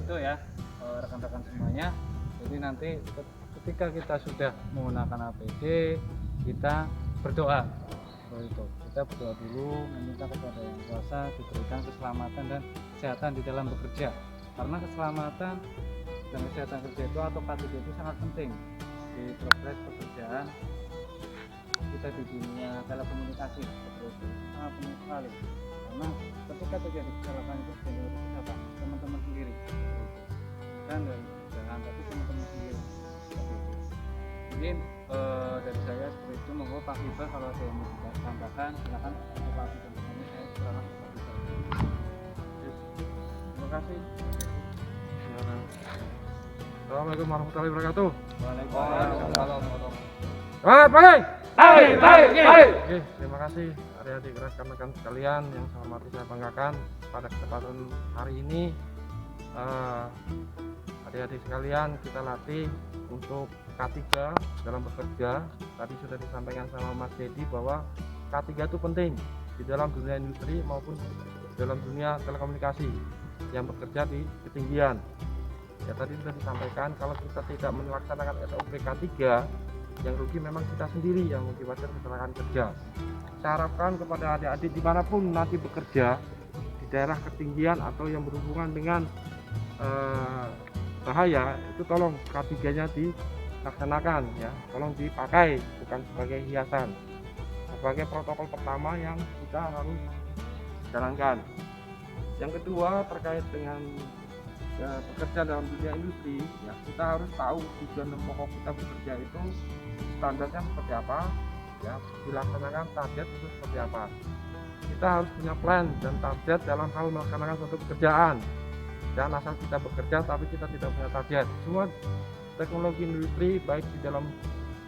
itu ya rekan-rekan semuanya. Jadi nanti ketika kita sudah menggunakan APD, kita berdoa. Itu kita berdoa dulu, meminta kepada Yang Kuasa diberikan keselamatan dan kesehatan di dalam bekerja, karena keselamatan dan kesehatan kerja itu atau K3 itu sangat penting di progres pekerjaan kita di dunia telekomunikasi. Seperti itu sangat penting sekali, karena ketika terjadi kecelakaan itu jadi kesehatan teman-teman sendiri dan dari pekerjaan, tapi teman-teman sendiri. Mungkin dari saya seperti itu. Monggo Pak Iqbal kalau ada yang mau disampaikan silakan. Pak Iqbal, saya serahkan ke Pak Iqbal. Terima kasih. Assalamualaikum warahmatullahi wabarakatuh. Waalaikumsalam. Selamat pagi. Hai. Terima kasih adik-adik rekan-rekan sekalian yang saya hormati, saya banggakan pada kesempatan hari ini. Adik-adik sekalian, kita latih untuk K3 dalam bekerja. Tadi sudah disampaikan sama Mas Dedi bahwa K3 itu penting di dalam dunia industri maupun dalam dunia telekomunikasi yang bekerja di ketinggian. Ya, tadi sudah disampaikan kalau kita tidak melaksanakan SOP K3, yang rugi memang kita sendiri yang mengakibatkan kecelakaan kerja. Saya harapkan kepada adik-adik dimanapun nanti bekerja di daerah ketinggian atau yang berhubungan dengan bahaya, itu tolong K3-nya dilaksanakan ya, tolong dipakai bukan sebagai hiasan, sebagai protokol pertama yang kita harus jalankan. Yang kedua terkait dengan bekerja dalam dunia industri ya, kita harus tahu tujuan dan pokok kita bekerja itu standarnya seperti apa ya, dilaksanakan target itu seperti apa. Kita harus punya plan dan target dalam hal melaksanakan suatu pekerjaan. Jangan asal kita bekerja tapi kita tidak punya target. Semua teknologi industri baik di dalam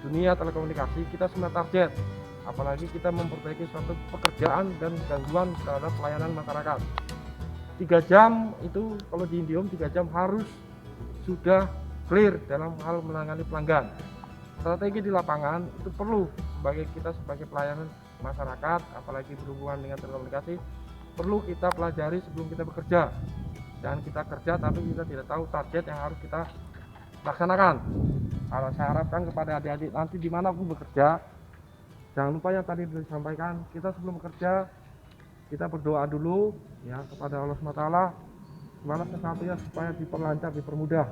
dunia telekomunikasi kita semua target, apalagi kita memperbaiki suatu pekerjaan dan gangguan terhadap pelayanan masyarakat. 3 jam itu kalau di Indiom 3 jam harus sudah clear dalam hal menangani pelanggan. Strategi di lapangan itu perlu sebagai pelayanan masyarakat, apalagi berhubungan dengan telekomunikasi, perlu kita pelajari sebelum kita bekerja. Jangan kita kerja tapi kita tidak tahu target yang harus kita laksanakan. Kalau saya harapkan kepada adik-adik nanti dimanapun bekerja, jangan lupa yang tadi sudah disampaikan, kita sebelum bekerja kita berdoa dulu ya kepada Allah SWT, gimana sesuatunya supaya diperlancar, dipermudah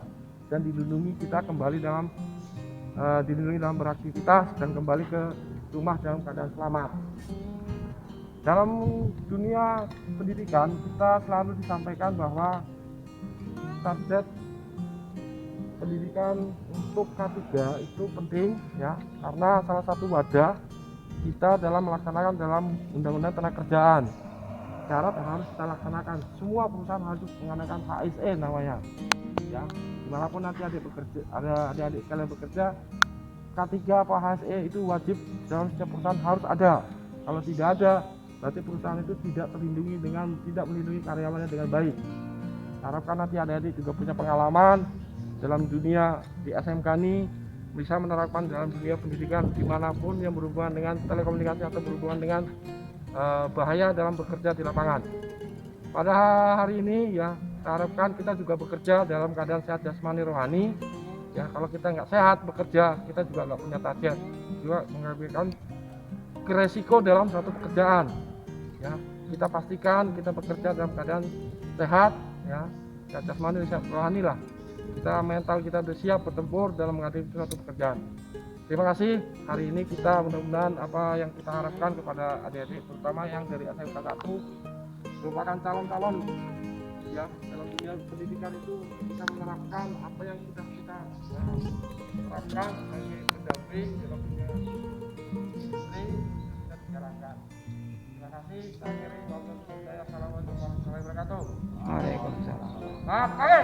dan dilindungi kita kembali dalam beraktivitas dan kembali ke rumah dalam keadaan selamat. Dalam dunia pendidikan kita selalu disampaikan bahwa target pendidikan untuk K3 itu penting ya, karena salah satu wadah kita dalam melaksanakan dalam undang-undang tenaga kerjaan. Syarat yang harus kita laksanakan, semua perusahaan harus menggunakan HSE namanya ya, dimanapun nanti adik-adik kalian bekerja, K3 apa HSE itu wajib dalam setiap perusahaan harus ada. Kalau tidak ada, berarti perusahaan itu tidak melindungi karyawannya dengan baik. Harapkan nanti adik-adik juga punya pengalaman dalam dunia di SMK ini, bisa menerapkan dalam dunia pendidikan dimanapun yang berhubungan dengan telekomunikasi atau berhubungan dengan bahaya dalam bekerja di lapangan. Pada hari ini ya, saya harapkan kita juga bekerja dalam keadaan sehat jasmani rohani ya. Kalau kita nggak sehat bekerja, kita juga nggak punya target, juga mengambilkan resiko dalam suatu pekerjaan ya. Kita pastikan kita bekerja dalam keadaan sehat ya, sehat jasmani, sehat rohani lah. Kita mental kita sudah siap bertempur dalam menghadapi suatu pekerjaan. Terima kasih. Hari ini kita mudah-mudahan apa yang kita harapkan kepada adik-adik, terutama yang dari SMK 1 merupakan calon-calon ya dalam dunia pendidikan, itu bisa menerapkan apa yang sudah kita terapkan sebagai pendamping dalam dunia industri dan dijalankan. Terima kasih. Saya akhiri. Assalamualaikum warahmatullahi wabarakatuh. Waalaikumsalam. Selamat pagi.